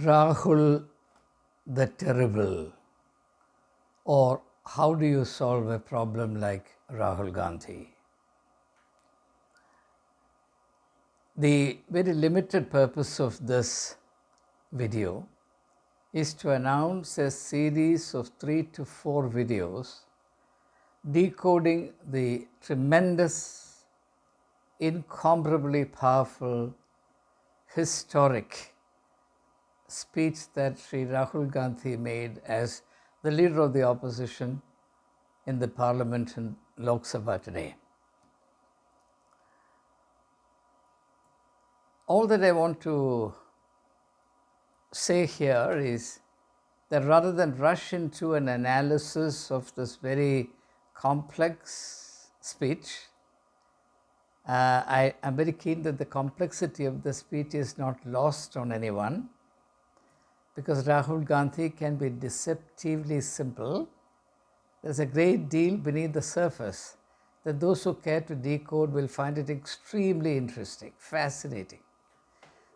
Rahul the Terrible, or how do you solve a problem like Rahul Gandhi? The very limited purpose of this video is to announce a series of 3 to 4 videos decoding the tremendous, incomparably powerful, historic speech that Sri Rahul Gandhi made as the leader of the opposition in the parliament in Lok Sabha today. All that I want to say here is that rather than rush into an analysis of this very complex speech, I am very keen that the complexity of the speech is not lost on anyone, because Rahul Gandhi can be deceptively simple. There's a great deal beneath the surface that those who care to decode will find it extremely interesting, fascinating.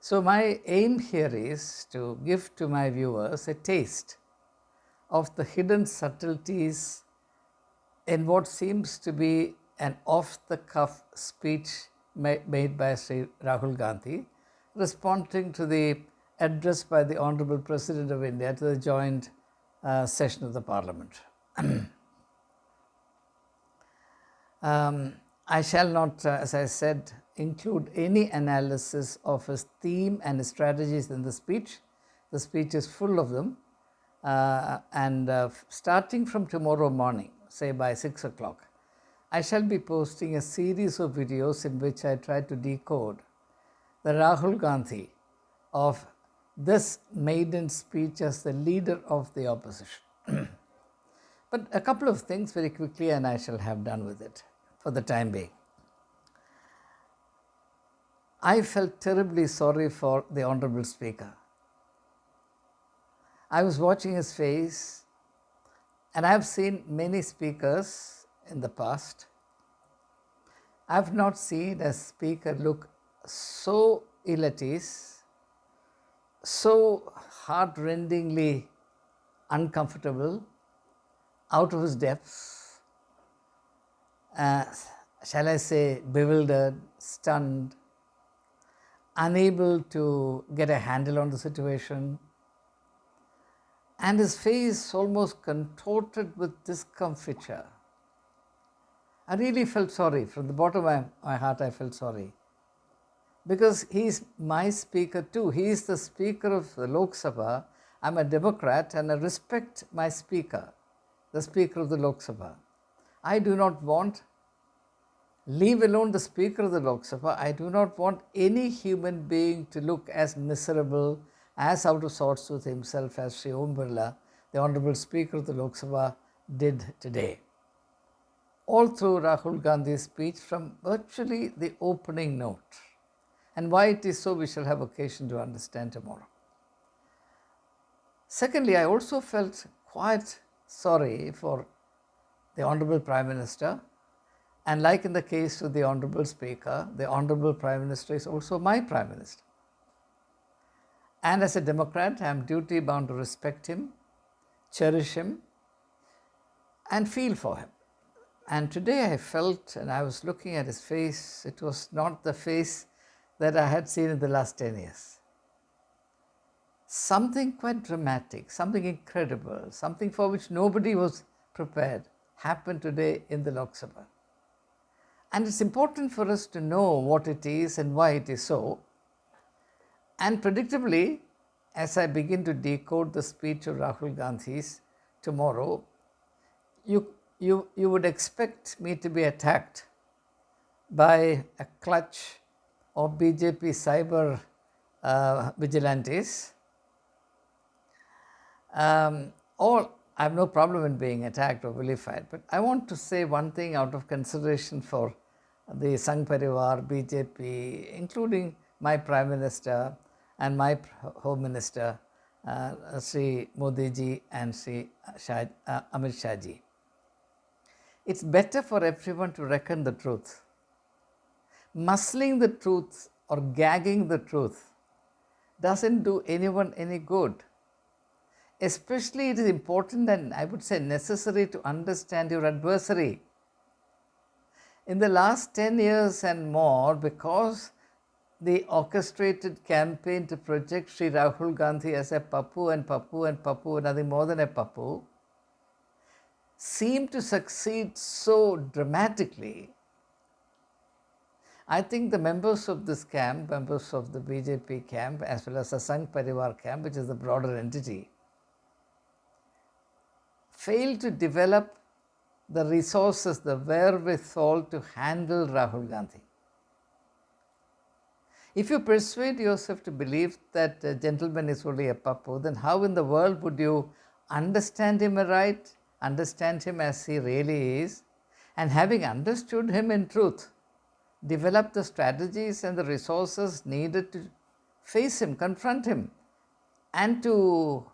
So my aim here is to give to my viewers a taste of the hidden subtleties in what seems to be an off-the-cuff speech made by Sri Rahul Gandhi, responding to the address by the Honorable President of India to the joint session of the Parliament. I shall not, as I said, include any analysis of his theme and his strategies in the speech. The speech is full of them. Starting from tomorrow morning, say by 6 o'clock, I shall be posting a series of videos in which I try to decode the Rahul Gandhi of this maiden speech as the leader of the opposition. But a couple of things very quickly, and I shall have done with it for the time being. I felt terribly sorry for the Honorable Speaker. I was watching his face, and I have seen many speakers in the past. I have not seen a speaker look so ill at ease, so heart-rendingly uncomfortable, out of his depths, shall I say, bewildered, stunned, unable to get a handle on the situation, and his face almost contorted with discomfiture. I really felt sorry. From the bottom of my heart, I felt sorry. Because he is my speaker too. He is the speaker of the Lok Sabha. I'm a Democrat and I respect my speaker, the speaker of the Lok Sabha. I do not want, leave alone the speaker of the Lok Sabha, I do not want any human being to look as miserable, as out of sorts with himself as Sri Om Birla, the Honorable Speaker of the Lok Sabha, did today. All through Rahul Gandhi's speech, from virtually the opening note. And why it is so, we shall have occasion to understand tomorrow. Secondly, I also felt quite sorry for the Honorable Prime Minister. And like in the case of the Honorable Speaker, the Honorable Prime Minister is also my Prime Minister. And as a Democrat, I am duty bound to respect him, cherish him, and feel for him. And today I felt, and I was looking at his face, it was not the face that I had seen in the last 10 years. Something quite dramatic, something incredible, something for which nobody was prepared happened today in the Lok Sabha. And it's important for us to know what it is and why it is so. And predictably, as I begin to decode the speech of Rahul Gandhi's tomorrow, you would expect me to be attacked by a clutch of BJP cyber vigilantes. Or I have no problem in being attacked or vilified, but I want to say one thing out of consideration for the Sangh Parivar, BJP, including my Prime Minister and my Home Minister, Sri Modi ji and Sri Amit Shah ji. It's better for everyone to reckon the truth. Muscling the truth or gagging the truth doesn't do anyone any good. Especially it is important and I would say necessary to understand your adversary. In the last 10 years and more, because the orchestrated campaign to project Sri Rahul Gandhi as a Pappu and nothing more than a Pappu, seemed to succeed so dramatically. I think the members of this camp, members of the BJP camp, as well as the Sangh Parivar camp, which is the broader entity, failed to develop the resources, the wherewithal to handle Rahul Gandhi. If you persuade yourself to believe that a gentleman is only a Pappu, then how in the world would you understand him aright, understand him as he really is, and having understood him in truth, develop the strategies and the resources needed to face him, confront him, and to,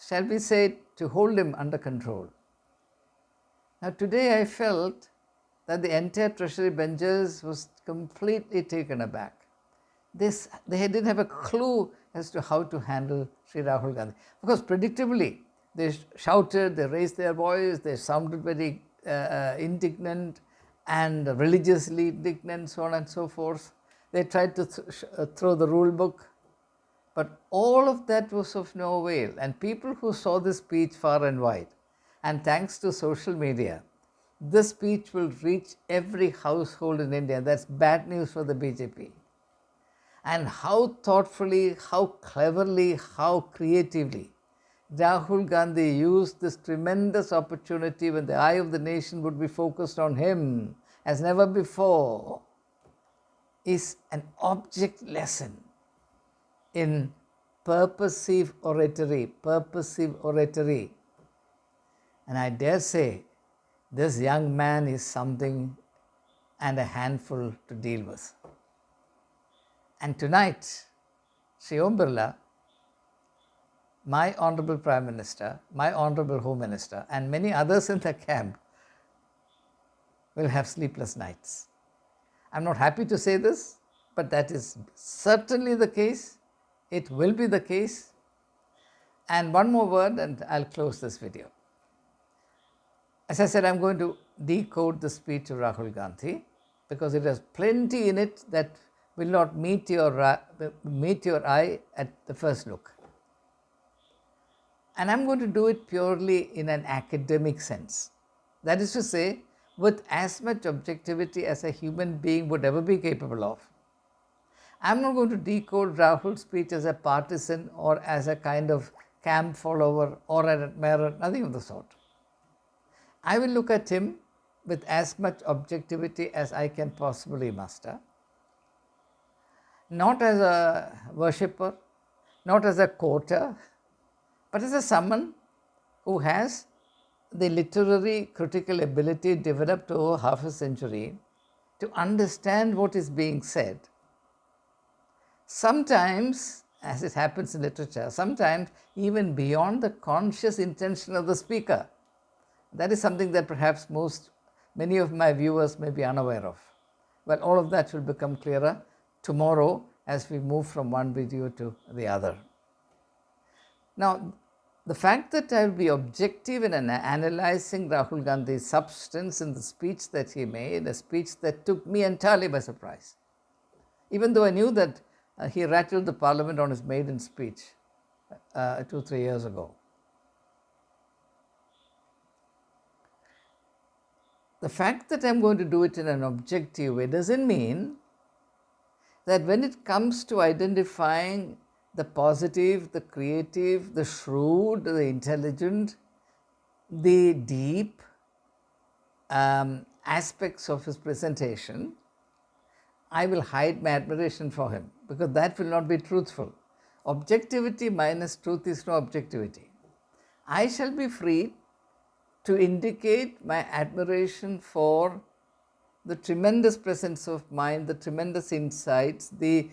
shall we say, to hold him under control. Now today I felt that the entire treasury benches was completely taken aback. They didn't have a clue as to how to handle Sri Rahul Gandhi. Because predictably, they shouted, they raised their voice, they sounded very indignant and religiously indignant, so on and so forth. They tried to throw the rule book. But all of that was of no avail. And people who saw this speech far and wide, and thanks to social media, this speech will reach every household in India. That's bad news for the BJP. And how thoughtfully, how cleverly, how creatively Rahul Gandhi used this tremendous opportunity when the eye of the nation would be focused on him as never before is an object lesson in purposive oratory. And I dare say this young man is something and a handful to deal with. And tonight, Sri Om Birla, my Honorable Prime Minister, my Honorable Home Minister, and many others in the camp will have sleepless nights. I'm not happy to say this, but that is certainly the case. It will be the case. And one more word and I'll close this video. As I said, I'm going to decode the speech of Rahul Gandhi because it has plenty in it that will not meet your eye at the first look. And I'm going to do it purely in an academic sense. That is to say, with as much objectivity as a human being would ever be capable of. I'm not going to decode Rahul's speech as a partisan or as a kind of camp follower or an admirer, nothing of the sort. I will look at him with as much objectivity as I can possibly muster. Not as a worshipper, not as a quoter, but as someone who has the literary critical ability developed over half a century to understand what is being said. Sometimes, as it happens in literature, sometimes even beyond the conscious intention of the speaker. That is something that perhaps many of my viewers may be unaware of. Well, all of that will become clearer tomorrow as we move from one video to the other. Now, the fact that I will be objective in analyzing Rahul Gandhi's substance in the speech that he made, a speech that took me entirely by surprise, even though I knew that he rattled the parliament on his maiden speech 2-3 years ago. The fact that I'm going to do it in an objective way doesn't mean that when it comes to identifying the positive, the creative, the shrewd, the intelligent, the deep aspects of his presentation, I will hide my admiration for him because that will not be truthful. Objectivity minus truth is no objectivity. I shall be free to indicate my admiration for the tremendous presence of mind, the tremendous insights, the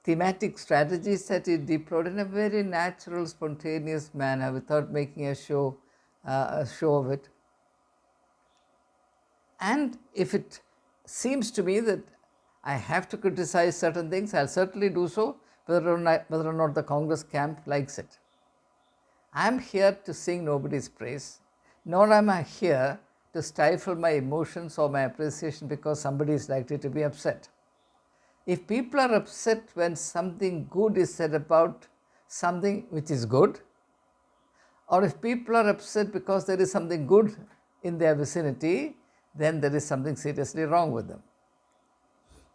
thematic strategies that he deployed in a very natural, spontaneous manner without making a show of it. And if it seems to me that I have to criticize certain things, I'll certainly do so, whether or not the Congress camp likes it. I am here to sing nobody's praise, nor am I here to stifle my emotions or my appreciation because somebody is likely to be upset. If people are upset when something good is said about something which is good, or if people are upset because there is something good in their vicinity, then there is something seriously wrong with them.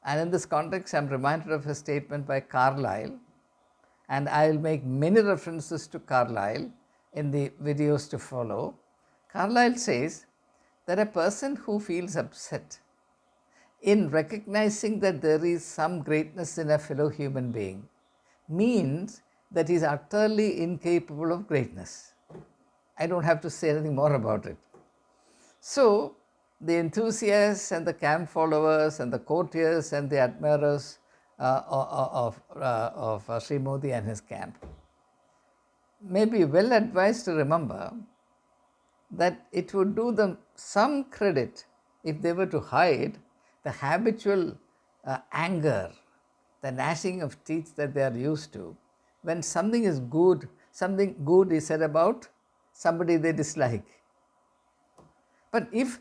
And in this context, I am reminded of a statement by Carlyle, and I will make many references to Carlyle in the videos to follow. Carlyle says that a person who feels upset in recognizing that there is some greatness in a fellow human being means that he is utterly incapable of greatness. I don't have to say anything more about it. So, the enthusiasts and the camp followers and the courtiers and the admirers of Sri Modi and his camp may be well advised to remember that it would do them some credit if they were to hide the habitual anger, the gnashing of teeth that they are used to when something good is said about somebody they dislike. But if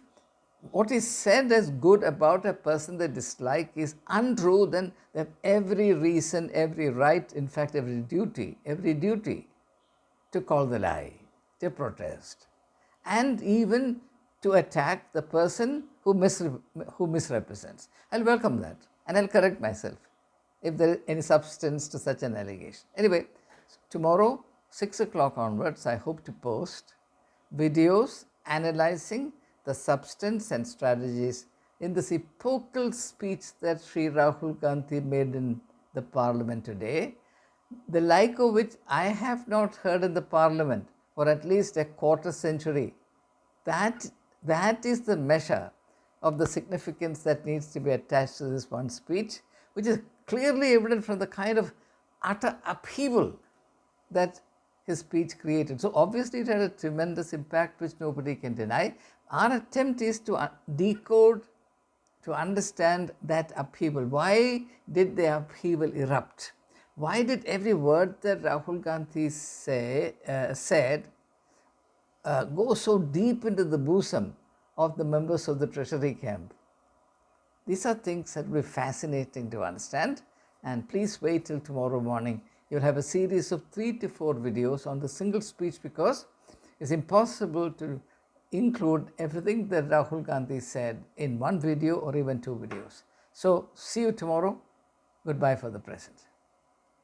what is said as good about a person they dislike is untrue, then they have every reason, every right, in fact every duty to call the lie, to protest, and even to attack the person who misrepresents. I'll welcome that and I'll correct myself if there is any substance to such an allegation. Anyway, tomorrow 6 o'clock onwards, I hope to post videos analyzing the substance and strategies in this epochal speech that Sri Rahul Gandhi made in the parliament today, the like of which I have not heard in the parliament for at least a quarter century. That is the measure of the significance that needs to be attached to this one speech, which is clearly evident from the kind of utter upheaval that his speech created. So obviously it had a tremendous impact which nobody can deny. Our attempt is to decode, to understand that upheaval. Why did the upheaval erupt? Why did every word that Rahul Gandhi said go so deep into the bosom of the members of the Treasury camp? These are things that will be fascinating to understand, and please wait till tomorrow morning. You'll have a series of 3 to 4 videos on the single speech because it's impossible to include everything that Rahul Gandhi said in one video or even 2 videos. So, see you tomorrow. Goodbye for the present.